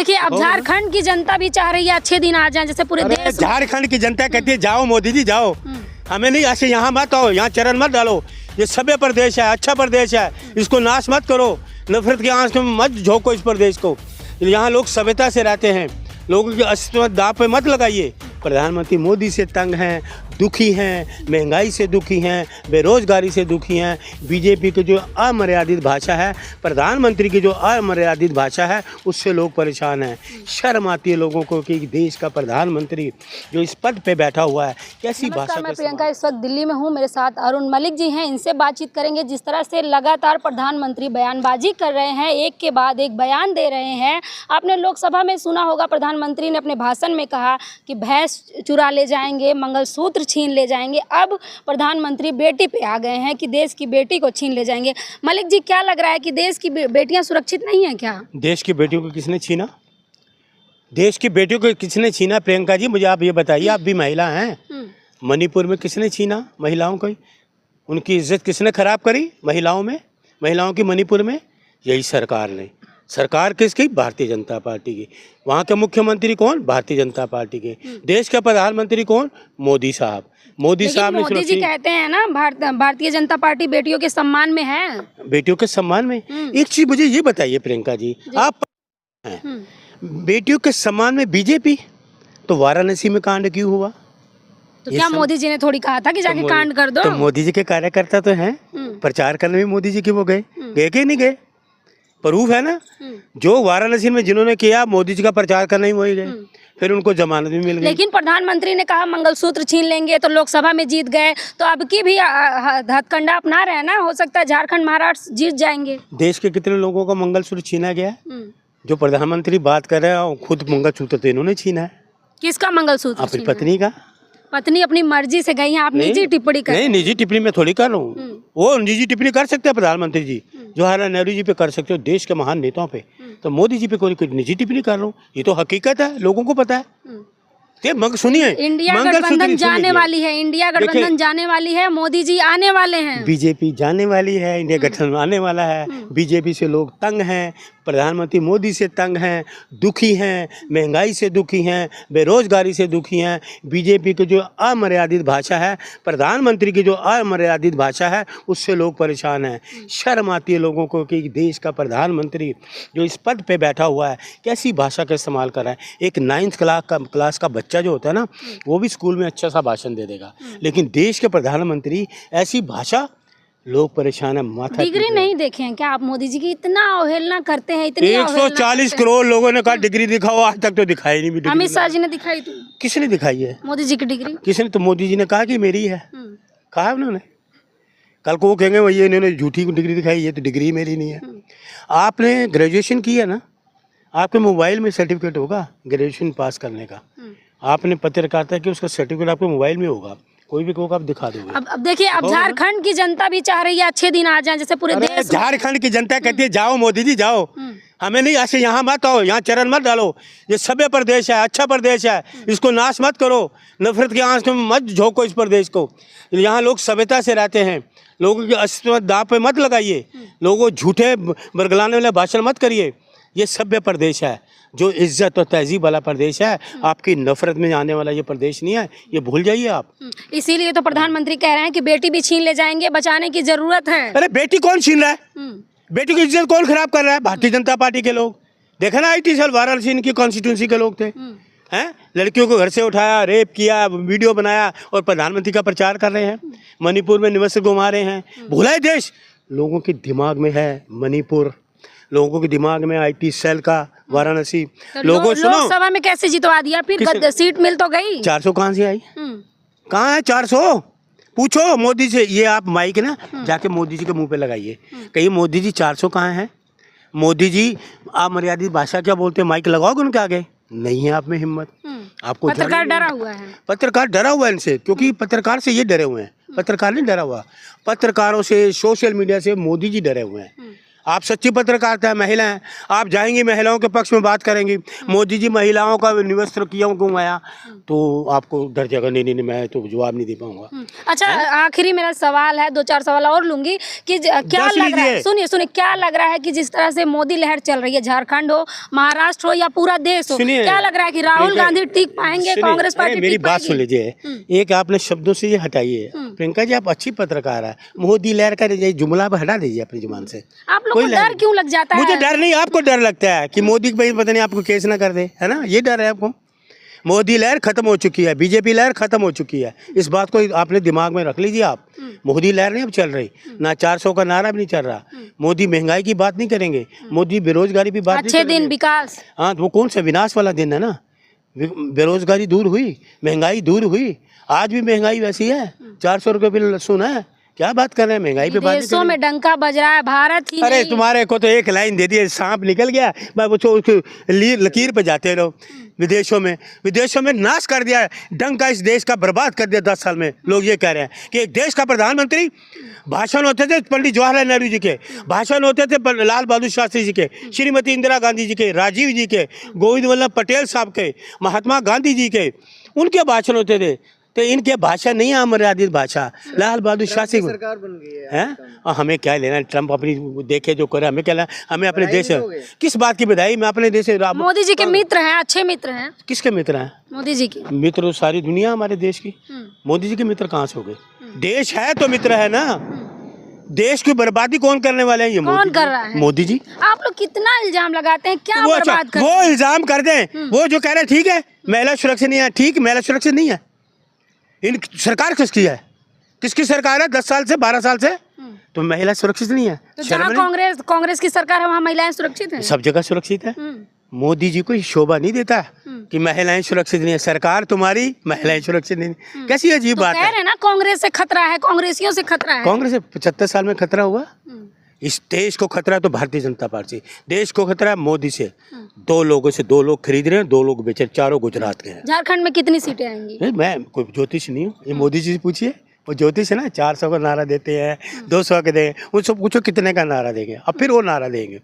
देखिए अब झारखंड की जनता भी चाह रही है अच्छे दिन आ जाएं, जैसे पूरे देश। झारखंड की जनता कहती है जाओ मोदी जी जाओ, हमें नहीं ऐसे यहाँ मत आओ, यहाँ चरण मत डालो, ये सभ्य प्रदेश है, अच्छा प्रदेश है, इसको नाश मत करो, नफरत की आंच में मत झोंको इस प्रदेश को, यहाँ लोग सभ्यता से रहते हैं, लोगों के अस्तित्व दांव पे मत लगाइए। प्रधानमंत्री मोदी से तंग हैं, दुखी हैं, महंगाई से दुखी हैं, बेरोजगारी से दुखी हैं। बीजेपी की जो अमर्यादित भाषा है, प्रधानमंत्री की जो अमर्यादित भाषा है, उससे लोग परेशान हैं। शर्म आती है लोगों को कि देश का प्रधानमंत्री जो इस पद पे बैठा हुआ है कैसी भाषा। मैं प्रियंका इस वक्त दिल्ली में हूँ, मेरे साथ अरुण मलिक जी हैं, इनसे बातचीत करेंगे। जिस तरह से लगातार प्रधानमंत्री बयानबाजी कर रहे हैं, एक के बाद एक बयान दे रहे हैं। आपने लोकसभा में सुना होगा, प्रधानमंत्री ने अपने भाषण में कहा कि भैंस चुरा ले जाएंगे, मंगलसूत्र छीन ले जाएंगे। अब प्रधानमंत्री बेटी पे आ गए हैं कि देश की बेटी को छीन ले जाएंगे। मलिक जी, क्या लग रहा है कि देश की बेटियां सुरक्षित नहीं है क्या? देश की बेटियों को किसने छीना? देश की बेटियों को किसने छीना? प्रियंका जी मुझे आप ये बताइए, आप भी महिला हैं, मणिपुर में किसने छीना महिलाओं को? उनकी इज्जत किसने खराब करी महिलाओं में, महिलाओं की मणिपुर में? यही सरकार ने। सरकार किसकी? भारतीय जनता पार्टी की। वहाँ के मुख्यमंत्री कौन? भारतीय जनता पार्टी के। देश के प्रधानमंत्री कौन? मोदी साहब। मोदी साहब ने मोदी जी कहते हैं ना भारतीय जनता पार्टी बेटियों के सम्मान में है। बेटियों के सम्मान में? एक चीज मुझे ये बताइए प्रियंका जी, आप हैं बेटियों के सम्मान में बीजेपी, तो वाराणसी में कांड क्यों हुआ? तो क्या मोदी जी ने थोड़ी कहा था कि जाके कांड कर दो? तो मोदी जी के कार्यकर्ता तो हैं, प्रचार करने में मोदी जी के वो गए कि नहीं गए? प्रूफ है ना, जो वाराणसी में जिन्होंने किया मोदी जी का प्रचार करना ही वही गए, फिर उनको जमानत भी मिल गई। लेकिन प्रधानमंत्री ने कहा मंगलसूत्र छीन लेंगे, तो लोकसभा में जीत गए, तो अब की भी हथकंडा अपना रहे ना, हो सकता है झारखंड महाराष्ट्र जीत जाएंगे। देश के कितने लोगों का मंगलसूत्र छीना गया? जो प्रधानमंत्री बात कर रहे हैं खुद मंगलसूत्र तो इन्होंने छीना है। किसका मंगलसूत्र? अपनी पत्नी का। पत्नी अपनी मर्जी से गई हैं, आप निजी टिप्पणी कर? नहीं, निजी टिप्पणी मैं थोड़ी कर रहा हूँ, वो निजी टिप्पणी कर सकते हैं प्रधानमंत्री जी, जवाहरलाल नेहरू जी पे कर सकते हो, देश के महान नेताओं पे, तो मोदी जी पे कोई निजी टिप्पणी कर रहा हूँ, ये तो हकीकत है, लोगों को पता है। सुनिए, इंडिया गठबंधन जाने वाली है, इंडिया गठबंधन जाने वाली है, मोदी जी आने वाले हैं, बीजेपी जाने वाली है, इंडिया गठबंधन आने वाला है। बीजेपी से लोग तंग हैं, प्रधानमंत्री मोदी से तंग हैं, दुखी हैं, महंगाई से दुखी हैं, बेरोजगारी से दुखी हैं। बीजेपी की जो अमर्यादित भाषा है, प्रधानमंत्री की जो अमर्यादित भाषा है, उससे लोग परेशान हैं। शर्म आती है लोगों को कि देश का प्रधानमंत्री जो इस पद पे बैठा हुआ है कैसी भाषा का इस्तेमाल कर रहा है। एक 9th क्लास का बच्चा जो होता है ना, वो भी स्कूल में अच्छा सा भाषण दे देगा, लेकिन देश के प्रधानमंत्री ऐसी भाषा, लोग परेशान है। माथा डिग्री नहीं देखे हैं क्या आप मोदी जी की? इतना अवहेलना करते हैं, इतनी 140 करोड़ लोगों ने कहा डिग्री दिखाओ, आज तक तो दिखाई नहीं। अमित शाह जी ने दिखाई थी? किसने दिखाई है मोदी जी की डिग्री? किसने? तो मोदी जी ने कहा कि मेरी है, कहा है उन्होंने। कल को वो कहेंगे ये इन्होंने झूठी डिग्री दिखाई, ये तो डिग्री मेरी नहीं है। आपने ग्रेजुएशन की है ना, आपके मोबाइल में सर्टिफिकेट होगा ग्रेजुएशन पास करने का। आपने पत्रकारिता की, उसका सर्टिफिकेट आपके मोबाइल में होगा, कोई भी कहोगे आप दिखा दोगे। अब देखिए, अब झारखंड की जनता भी चाह रही है अच्छे दिन आ जाएं, जैसे पूरे देश। झारखंड की जनता कहती है जाओ मोदी जी जाओ, हमें नहीं ऐसे यहाँ मत आओ, यहाँ चरण मत डालो, ये सभ्य प्रदेश है, अच्छा प्रदेश है, इसको नाश मत करो, नफरत की आंच में मत झोंको इस प्रदेश को, यहाँ लोग सभ्यता से रहते हैं, लोगों के अस्तित्व दांव पे मत लगाइए, लोगों झूठे बरगलाने वाले भाषण मत करिए। ये सभ्य प्रदेश है, जो इज्जत और तहजीब वाला प्रदेश है, आपकी नफरत में आने वाला ये प्रदेश नहीं है, ये भूल जाइए आप। इसीलिए तो प्रधानमंत्री कह रहे हैं कि बेटी भी छीन ले जाएंगे, बचाने की जरूरत है। अरे बेटी कौन छीन रहा है? बेटी की इज्जत कौन खराब कर रहा है? भारतीय जनता पार्टी के लोग। देखा ना IT सेल वाराणसी इनकी कॉन्स्टिट्यूंसी के लोग थे, हैं? लड़कियों को घर से उठाया, रेप किया, वीडियो बनाया और प्रधानमंत्री का प्रचार कर रहे हैं। मणिपुर में निवासी घुमा रहे हैं, भूला है देश। लोगों के दिमाग में है मणिपुर, लोगों के दिमाग में IT सेल का वाराणसी। तो लोगों सुनो, लोकसभा में कैसे जितवा दिया फिर? सीट मिल तो गई, 400 कहाँ से आई? कहाँ है 400? पूछो मोदी से। ये आप माइक ना जाके मोदी जी के मुंह पे लगाइए, कहिए मोदी जी 400 कहाँ है? मोदी जी अमर्यादित भाषा क्या बोलते हैं, माइक लगाओगे उनके आगे? नहीं है आप में हिम्मत। आपको पत्रकार डरा हुआ है, पत्रकार डरा हुआ है इनसे, क्योंकि पत्रकार से ये डरे हुए हैं, पत्रकार नहीं डरा हुआ, पत्रकारों से, सोशल मीडिया से मोदी जी डरे हुए हैं। आप सच्ची पत्रकारिता है, महिला हैं, आप जाएंगी महिलाओं के पक्ष में बात करेंगी। मोदी जी महिलाओं का निवस्त्र क्यों आया, तो आपको डर जाएगा, नहीं मैं तो जवाब नहीं दे पाऊंगा। अच्छा, आखिरी मेरा सवाल है, 2-4 सवाल और लूंगी कि क्या लग रहा है, सुनिए क्या लग रहा है कि जिस तरह से मोदी लहर चल रही है, झारखंड हो, महाराष्ट्र हो या पूरा देश हो, क्या लग रहा है कि राहुल गांधी टिक पाएंगे, कांग्रेस पार्टी? मेरी बात सुन लीजिए, एक आपने शब्दों से ये हटाइए। प्रियंका जी, आप अच्छी पत्रकार है, मोदी लहर का जुमला आप हटा दीजिए अपनी जुबान से। आप लोग को डर क्यों लग जाता है? मुझे डर नहीं, आपको डर लगता है कि मोदी भाई पता नहीं आपको केस ना कर दे, है ना, ये डर है आपको। मोदी लहर खत्म हो चुकी है, बीजेपी लहर खत्म हो चुकी है, इस बात को आपने दिमाग में रख लीजिए आप। मोदी लहर नहीं अब चल रही, ना 400 का नारा भी नहीं चल रहा। मोदी महंगाई की बात नहीं करेंगे, मोदी बेरोजगारी की बात नहीं अच्छे दिन विकास, हाँ, तो वो कौन सा विनाश वाला दिन है ना। बेरोजगारी दूर हुई, महंगाई दूर हुई, आज भी महंगाई वैसी है, 400 रुपये बिल लहसुन है, क्या बात कर रहे हैं महंगाई पे बात। देशों में डंका बज रहा है, भारत ही अरे नहीं। तुम्हारे को तो एक लाइन दे दी, सांप निकल गया, लकीर पे जाते रहो। विदेशों में नाश कर दिया, डंका इस देश का बर्बाद कर दिया 10 साल में। लोग ये कह रहे हैं कि एक देश का प्रधानमंत्री, भाषण होते थे पंडित जवाहरलाल नेहरू जी के, भाषण होते थे लाल बहादुर शास्त्री जी के, श्रीमती इंदिरा गांधी जी के, राजीव जी के, गोविंद वल्लभ पटेल साहब के, महात्मा गांधी जी के, उनके भाषण होते थे। तो इनके भाषा नहीं है अमर्यादित भाषा। लाल बहादुर शास्त्री सरकार बन गई है, और हमें क्या लेना, ट्रम्प अपनी देखे जो करे, हमें क्या लेना, हमें अपने देश से किस बात की बधाई। मैं अपने देश से, मोदी जी के मित्र हैं, अच्छे मित्र हैं। किसके मित्र हैं? मोदी जी के मित्र तो सारी दुनिया हमारे देश की। मोदी जी के मित्र कहाँ से हो गए? देश है तो मित्र है ना। देश की बर्बादी कौन करने वाले हैं? ये कौन कर रहा है? मोदी जी। आप लोग कितना इल्जाम लगाते हैं, क्या बर्बाद कर? वो इल्जाम कर दें, वो जो कह रहे हैं ठीक है महिला सुरक्षित नहीं है, ठीक, महिला सुरक्षित नहीं है। इन सरकार किसकी है? किसकी सरकार है? 10 साल से 12 साल से तो महिला सुरक्षित नहीं है। तो जहाँ कांग्रेस की सरकार है वहाँ महिलाएं सुरक्षित हैं? सब जगह सुरक्षित है। मोदी जी को शोभा नहीं देता कि महिलाएं सुरक्षित नहीं है। सरकार तुम्हारी, महिलाएं सुरक्षित नहीं, कैसी अजीब बात है। कह रहे हैं ना कांग्रेस से खतरा है, कांग्रेसियों से खतरा है। कांग्रेस से 75 साल में खतरा हुआ? इस देश को खतरा तो भारतीय जनता पार्टी, देश को खतरा है मोदी से। 2 लोगों से 2 लोग खरीद रहे हैं, 2 लोग बेचे, 4 गुजरात के हैं। झारखंड में कितनी सीटें आएंगी? मैं कोई ज्योतिष नहीं हूँ, ये मोदी जी से पूछिए, वो ज्योतिष है ना। 400 का नारा देते हैं, 200 के देंगे, उनसे पूछो कितने का नारा देंगे, अब फिर वो नारा देंगे।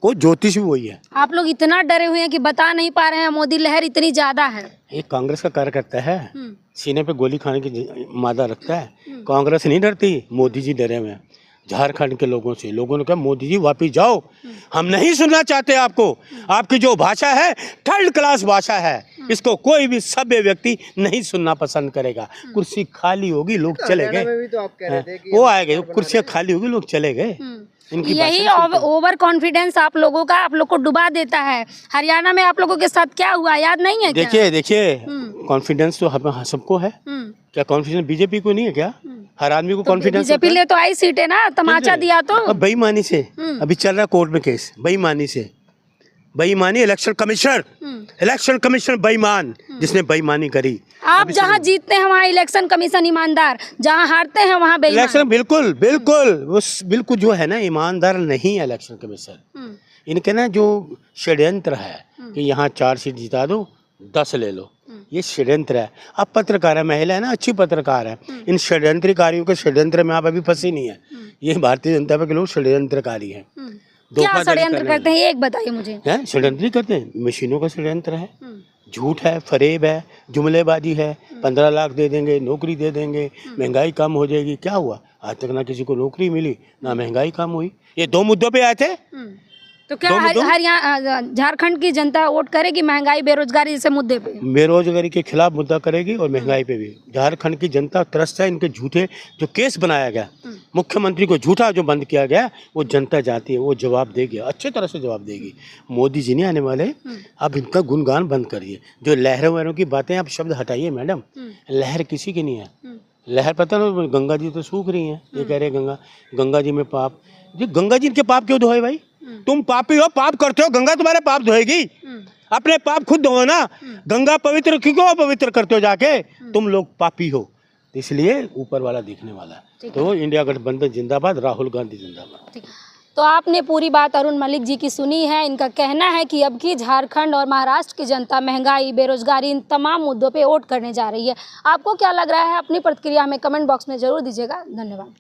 कोई ज्योतिष भी वही है। आप लोग इतना डरे हुए हैं कि बता नहीं पा रहे हैं, मोदी लहर इतनी ज्यादा है। एक कांग्रेस का कार्यकर्ता है, सीने पे गोली खाने की मादा रखता है। कांग्रेस नहीं डरती, मोदी जी डरे हुए हैं झारखंड के लोगों से। लोगों ने कहा मोदी जी वापिस जाओ, हम नहीं सुनना चाहते आपको। आपकी जो भाषा है 3rd क्लास भाषा है, इसको कोई भी सभ्य व्यक्ति नहीं सुनना पसंद करेगा। कुर्सी खाली होगी, लोग चले गए, तो आप कह रहे थे कि वो आएंगे, कुर्सियाँ खाली होगी, लोग चले गए। यही ओवर कॉन्फिडेंस आप लोगों का आप लोग को डुबा देता है। हरियाणा में आप लोगों के साथ क्या हुआ याद नहीं है? देखिए कॉन्फिडेंस तो हम सबको है। क्या कॉन्फिडेंस बीजेपी को नहीं है क्या? हर आदमी को कॉन्फिडेंस। बीजेपी ले तो आई सीटें ना, तमाचा दिया तो। अब बेईमानी से अभी चल रहा कोर्ट में केस, बेईमानी से, बेईमानी। इलेक्शन कमिश्नर बेईमान, जिसने बेईमानी करी। आप जहाँ जीतते हैं वहाँ इलेक्शन कमीशन ईमानदार, जहाँ हारते हैं वहाँ बेईमान। इलेक्शन बिल्कुल जो है ना ईमानदार नहीं है इलेक्शन कमीशन। इनके ना जो षड्यंत्र है कि यहाँ 4 सीट जिता दो, 10 ले लो, ये षड्यंत्र है। आप पत्रकार है, महिला है ना, अच्छी पत्रकार है, इन षड्यंत्रकारियों के षड्यंत्र में आप अभी फंसी नहीं है। ये भारतीय जनता पार्टी के लोग षड्यंत्रकारी हैं। क्या षड्यंत्र करते हैं एक बताइए मुझे। हैं षड्यंत्र करते हैं, मशीनों का षड्यंत्र है, झूठ है, फरेब है, जुमलेबाजी है। 15 लाख दे देंगे, नौकरी दे देंगे, महंगाई कम हो जाएगी। क्या हुआ? आज तक ना किसी को नौकरी मिली, ना महंगाई कम हुई। ये 2 मुद्दों पे आए थे। तो क्या हरियाणा झारखंड की जनता वोट करेगी महंगाई बेरोजगारी जैसे मुद्दे पे? बेरोजगारी के खिलाफ मुद्दा करेगी और महंगाई पे भी। झारखंड की जनता त्रस्त है। इनके झूठे जो केस बनाया गया, मुख्यमंत्री को झूठा जो बंद किया गया, वो जनता चाहती है, वो जवाब देगी, अच्छे तरह से जवाब देगी। मोदी जी नहीं आने वाले, आप इनका गुणगान बंद करिए। जो लहरों वहरों की बातें, आप शब्द हटाइए मैडम। लहर किसी की नहीं है। लहर पता ना, गंगा जी तो सूख रही हैं, ये कह रहे गंगा जी में पाप। जी गंगा जी इनके पाप क्यों धोए भाई? तुम पापी हो, पाप करते हो, गंगा तुम्हारे पाप धोएगी? अपने पाप खुद धो ना। गंगा पवित्र क्यों पवित्र करते हो जाके? तुम लोग पापी हो, इसलिए ऊपर वाला देखने वाला है। तो इंडिया गठबंधन जिंदाबाद, राहुल गांधी जिंदाबाद। तो आपने पूरी बात अरुण मलिक जी की सुनी है। इनका कहना है कि अब की झारखंड और महाराष्ट्र की जनता महंगाई, बेरोजगारी, इन तमाम मुद्दों पे वोट करने जा रही है। आपको क्या लग रहा है? अपनी प्रतिक्रिया हमें कमेंट बॉक्स में जरूर दीजिएगा। धन्यवाद।